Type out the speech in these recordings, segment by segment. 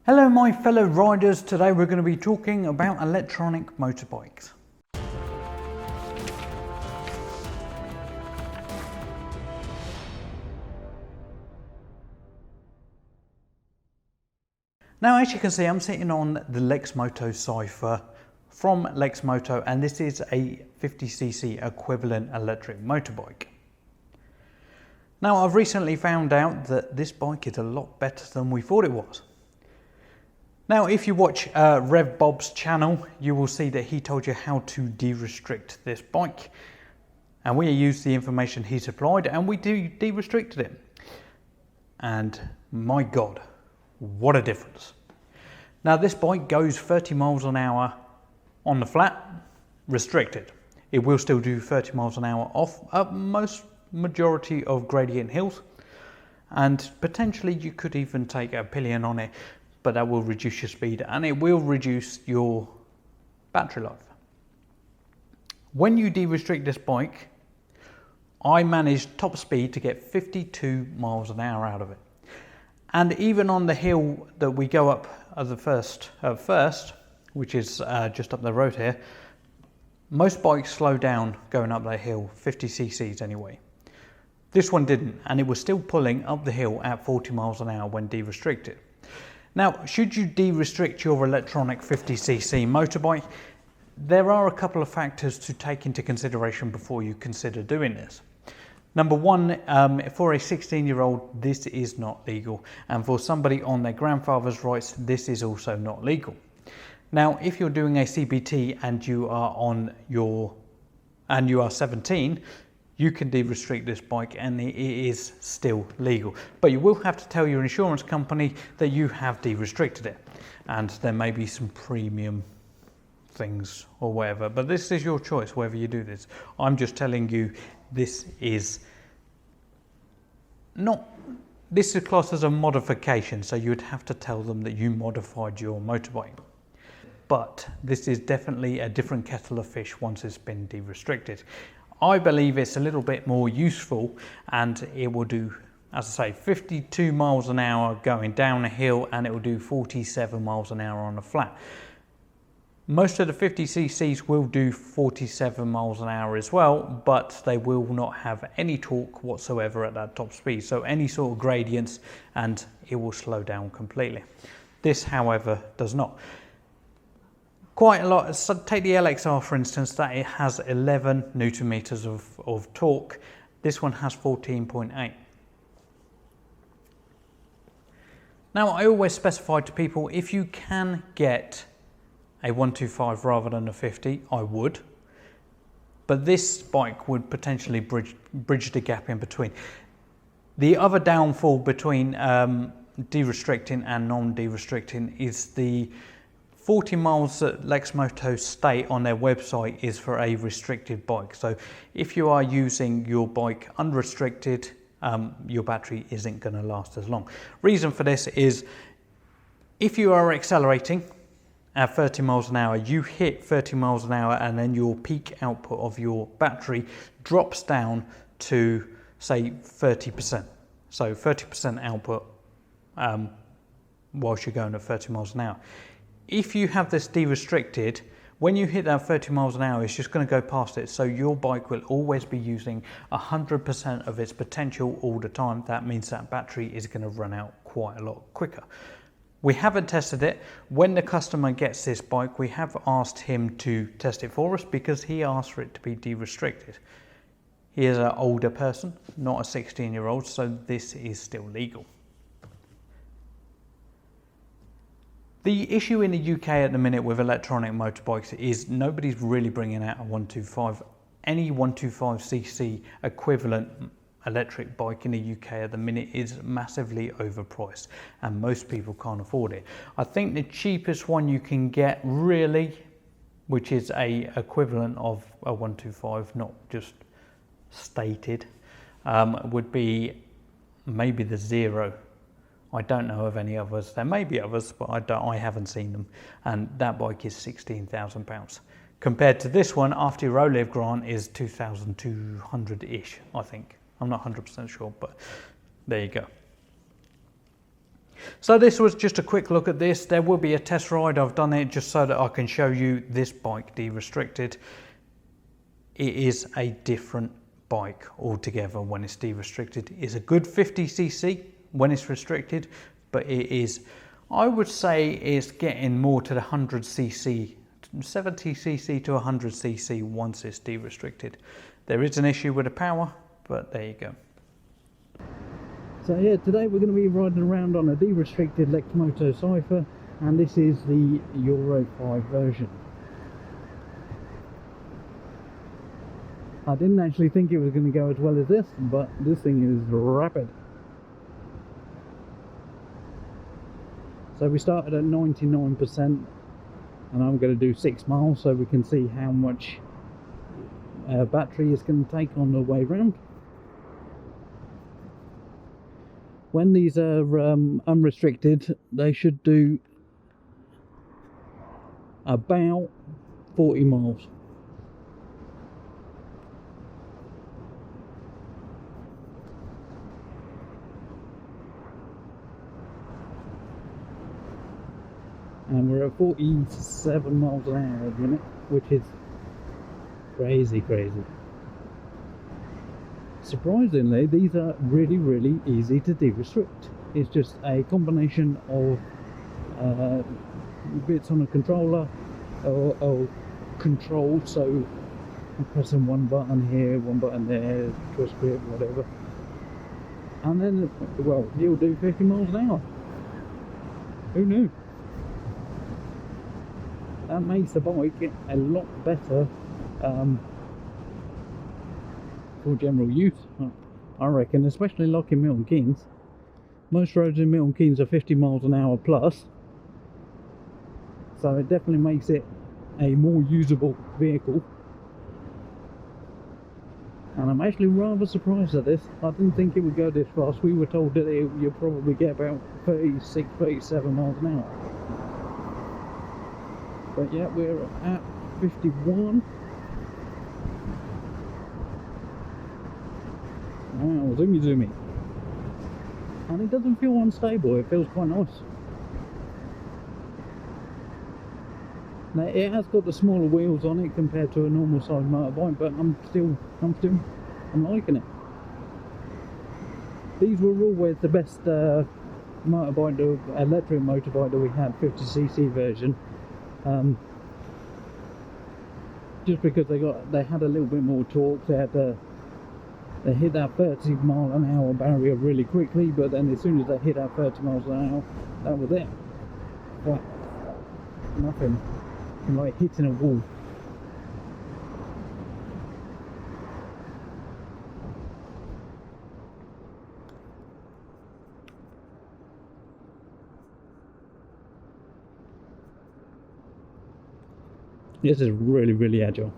Hello my fellow riders, today we're going to be talking about electronic motorbikes. Now as you can see, I'm sitting on the Lexmoto Cypher from Lexmoto, and this is a 50cc equivalent electric motorbike. Now I've recently found out that this bike is a lot better than we thought it was. Now, if you watch Rev Bob's channel, you will see that he told you how to de-restrict this bike. And we used the information he supplied and we de-restricted it. And my God, what a difference. Now, this bike goes 30 miles an hour on the flat, restricted. It will still do 30 miles an hour off most majority of gradient hills. And potentially you could even take a pillion on it, but that will reduce your speed and it will reduce your battery life. When you de-restrict this bike, I managed top speed to get 52 miles an hour out of it. And even on the hill that we go up at first, which is just up the road here, most bikes slow down going up that hill, 50 cc's anyway. This one didn't, and it was still pulling up the hill at 40 miles an hour when de-restricted. Now, should you de-restrict your electronic 50cc motorbike, there are a couple of factors to take into consideration before you consider doing this. Number one, for a 16-year-old, this is not legal. And for somebody on their grandfather's rights, this is also not legal. Now, if you're doing a CBT and you are 17, you can de-restrict this bike and it is still legal. But you will have to tell your insurance company that you have de-restricted it. And there may be some premium things or whatever, but this is your choice whether you do this. I'm just telling you this is classed as a modification, so you'd have to tell them that you modified your motorbike. But this is definitely a different kettle of fish once it's been de-restricted. I believe it's a little bit more useful and it will do, as I say, 52 miles an hour going down a hill and it will do 47 miles an hour on a flat. Most of the 50cc's will do 47 miles an hour as well, but they will not have any torque whatsoever at that top speed. So any sort of gradients and it will slow down completely. This, however, does not. Quite a lot. So take the LXR for instance, that it has 11 newton meters of torque. This one has 14.8. Now I always specify to people, if you can get a 125 rather than a 50, I would. But this bike would potentially bridge the gap in between. The other downfall between de-restricting and non-de-restricting is the 40 miles that Lexmoto state on their website is for a restricted bike. So if you are using your bike unrestricted, your battery isn't going to last as long. Reason for this is if you are accelerating at 30 miles an hour, you hit 30 miles an hour and then your peak output of your battery drops down to say 30%. So 30% output whilst you're going at 30 miles an hour. If you have this de-restricted, when you hit that 30 miles an hour, it's just going to go past it. So your bike will always be using 100% of its potential all the time. That means that battery is going to run out quite a lot quicker. We haven't tested it. When the customer gets this bike, we have asked him to test it for us because he asked for it to be de-restricted. He is an older person, not a 16-year-old, so this is still legal. The issue in the UK at the minute with electronic motorbikes is nobody's really bringing out a 125. Any 125cc equivalent electric bike in the UK at the minute is massively overpriced and most people can't afford it. I think the cheapest one you can get really, which is a equivalent of a 125, not just stated, would be maybe the Zero. I don't know of any others. There may be others, but I haven't seen them. And that bike is £16,000. Compared to this one, after your OLEV grant, is 2,200-ish, I think. I'm not 100% sure, but there you go. So this was just a quick look at this. There will be a test ride. I've done it just so that I can show you this bike derestricted. It is a different bike altogether when it's derestricted. It's a good 50cc when it's restricted, but it is, I would say it's getting more to the 100cc, 70cc to 100cc once it's derestricted. There is an issue with the power, but there you go. So yeah, today we're going to be riding around on a derestricted Lexmoto cypher, and this is the Euro 5 version. I didn't actually think it was going to go as well as this, but this thing is rapid. So we started at 99%, and I'm going to do 6 miles so we can see how much battery is going to take on the way round. When these are unrestricted, they should do about 40 miles. And we're at 47 miles an hour at the minute, which is crazy. Surprisingly, these are really easy to derestrict. It's just a combination of bits on a controller or control, so I'm pressing one button here, one button there, twist grip, whatever. And then, well, you'll do 50 miles an hour. Who knew? That makes the bike a lot better for general use, I reckon, especially like in Milton Keynes. Most roads in Milton Keynes are 50 miles an hour plus, so it definitely makes it a more usable vehicle. And I'm actually rather surprised at this. I didn't think it would go this fast. We were told that you'll probably get about 36, 37 miles an hour. But yeah, we're at 51. Wow, zoomy. And it doesn't feel unstable, it feels quite nice. Now it has got the smaller wheels on it compared to a normal size motorbike, but I'm liking it. These were always the best motorbike, electric motorbike that we had, 50cc version. Just because they had a little bit more torque. They hit that 30 mile an hour barrier really quickly, but then as soon as they hit that 30 miles an hour, that was it. But nothing like hitting a wall. This is really agile.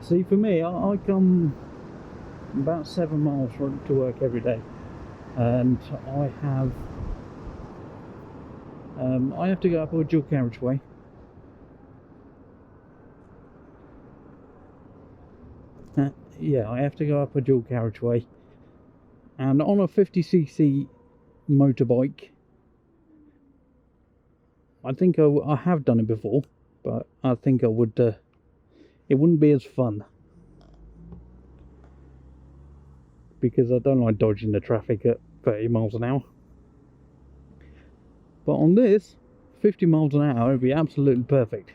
See, for me, I come about 7 miles to work every day, and I have to go up a dual carriageway. Yeah, I have to go up a dual carriageway, and on a 50cc motorbike, I think I have done it before, but I think I would. It wouldn't be as fun because I don't like dodging the traffic at 30 miles an hour. But on this, 50 miles an hour would be absolutely perfect.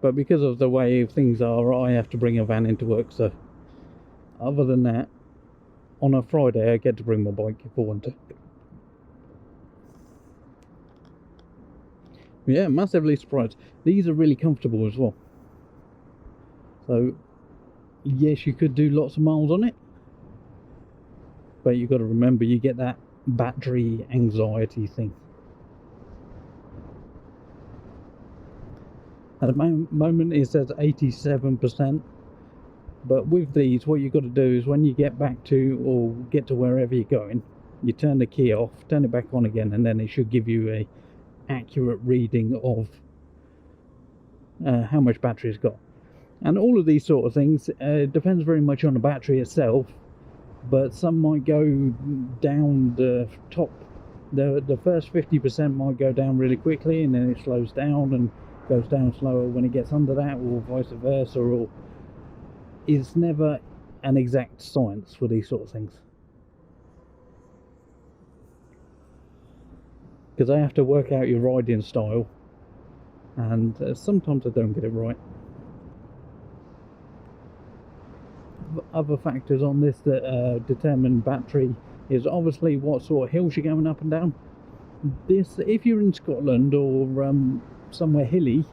But because of the way things are, I have to bring a van into work. So other than that, on a Friday I get to bring my bike if I want to. Yeah, massively surprised. These are really comfortable as well. So yes, you could do lots of miles on it, but you've got to remember you get that battery anxiety thing. At the moment it says 87%, but with these what you've got to do is when you get back to or get to wherever you're going, you turn the key off, turn it back on again, and then it should give you a accurate reading of how much battery it's got. And all of these sort of things depends very much on the battery itself, but some might go down the top. The first 50% might go down really quickly, and then it slows down and goes down slower when it gets under that, or vice versa. Or it's never an exact science for these sort of things, because I have to work out your riding style, and sometimes I don't get it right. Other factors on this that determine battery is obviously what sort of hills you're going up and down. This, if you're in Scotland or somewhere hilly,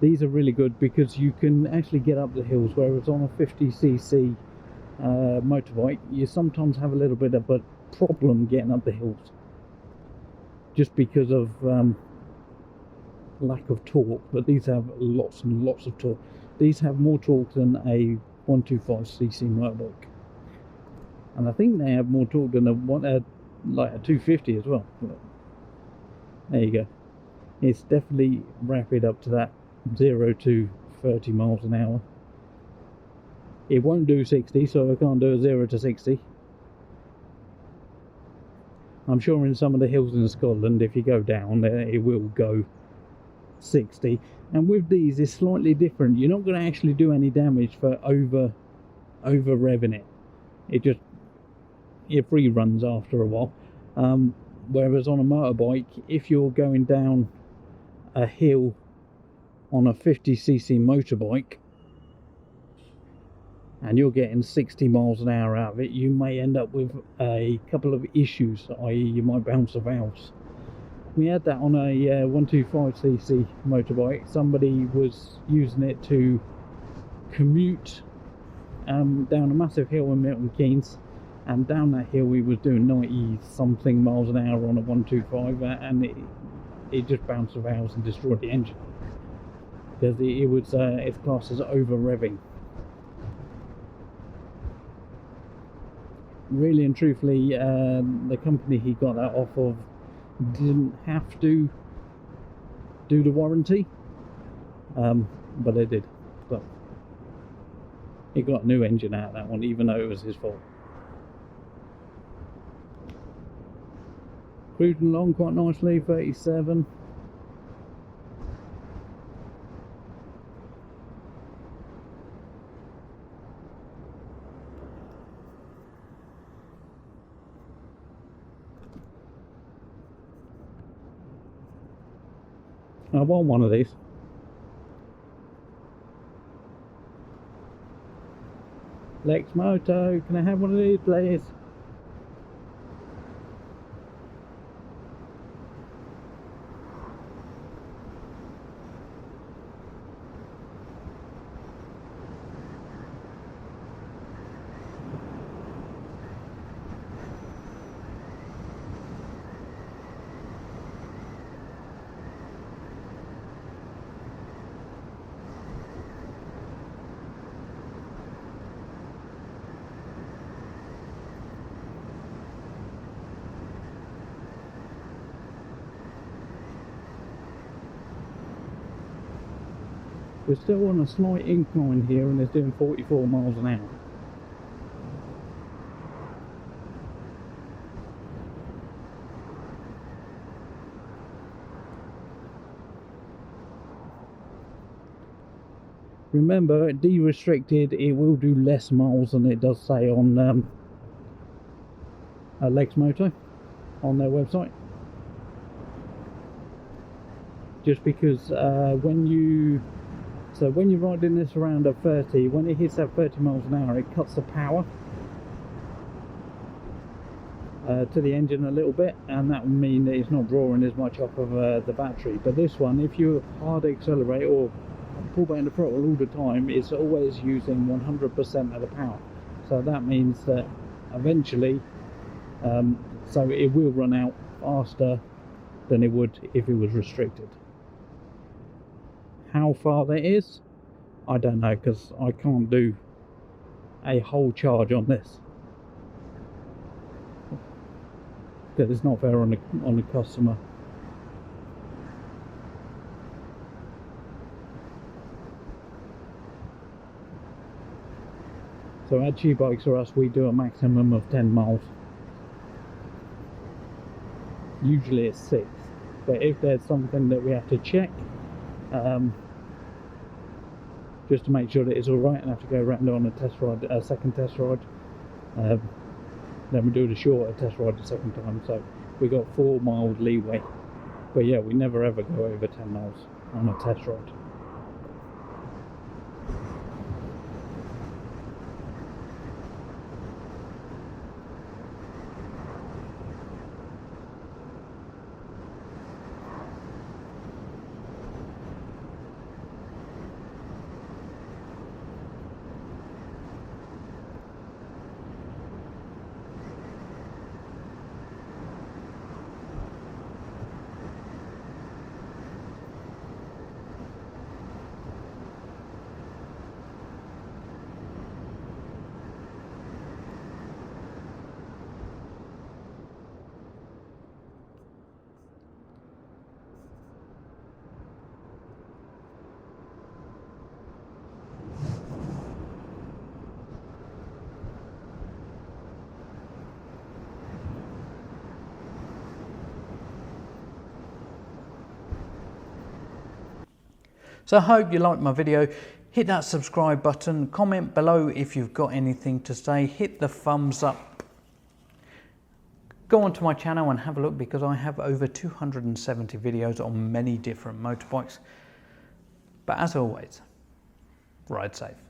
these are really good because you can actually get up the hills, whereas on a 50cc motorbike you sometimes have a little bit of a problem getting up the hills, just because of lack of torque. But these have lots and lots of torque. These have more torque than a 125cc motorbike, and I think they have more torque than like a 250 as well. There you go. It's definitely rapid up to that 0 to 30 miles an hour. It won't do 60, so I can't do a 0 to 60. I'm sure in some of the hills in Scotland, if you go down, it will go 60. And with these, it's slightly different. You're not going to actually do any damage for over revving it. It free runs after a while. Whereas on a motorbike, if you're going down a hill on a 50cc motorbike and you're getting 60 miles an hour out of it, you may end up with a couple of issues, i.e. you might bounce the valves. We had that on a 125cc motorbike. Somebody was using it to commute down a massive hill in Milton Keynes, and down that hill he was doing 90 something miles an hour on a 125, and it just bounced the valves and destroyed the engine, because it's classed as over revving. Really and truthfully, the company he got that off of didn't have to do the warranty, but they did. So he got a new engine out of that one, even though it was his fault. Cruising along quite nicely, 37. I want one of these. Lexmoto, can I have one of these, please? We're still on a slight incline here, and it's doing 44 miles an hour. Remember, derestricted, it will do less miles than it does say on Lexmoto on their website. Just because when you're riding this around at 30, when it hits that 30 miles an hour, it cuts the power to the engine a little bit, and that will mean that it's not drawing as much off of the battery. But this one, if you hard accelerate or pull back the throttle all the time, it's always using 100% of the power. So that means that eventually, so it will run out faster than it would if it was restricted. How far that is, I don't know, because I can't do a whole charge on this, because it's not fair on the customer. So at TubeBuddy or us, we do a maximum of 10 miles. Usually it's 6, but if there's something that we have to check, just to make sure that it's alright and have to go around on a test ride, a second test ride, then we do the shorter test ride the second time. So we got 4 miles leeway, but yeah, we never ever go over 10 miles on a test ride. So I hope you liked my video. Hit that subscribe button, comment below if you've got anything to say, hit the thumbs up. Go onto my channel and have a look, because I have over 270 videos on many different motorbikes. But as always, ride safe.